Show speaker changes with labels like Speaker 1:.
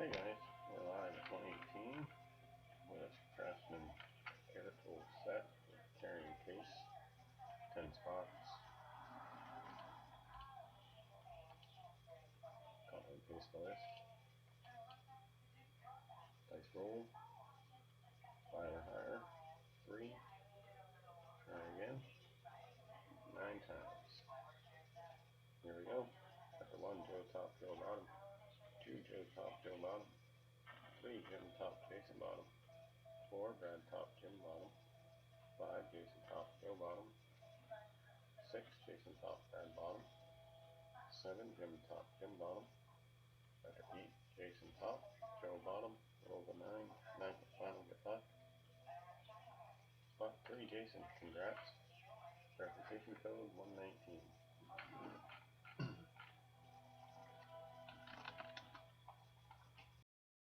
Speaker 1: Hey guys, we're live at 118 with a Craftsman air tool set with carrying case, 10 spots, copy and paste the list, dice roll, 5 or higher, 3, try again, 9 times. Here we go. After 1, Joe top, Joe bottom, 2, Joe top, Joe bottom, 3, Jim top, Jason bottom, 4, Brad top, Jim bottom, 5, Jason top, Joe bottom, 6, Jason top, Brad bottom, 7, Jim top, Jim bottom, after 8, Jason top, Joe bottom, roll the 9, 9th final, get left, spot 3, Jason, congrats, verification code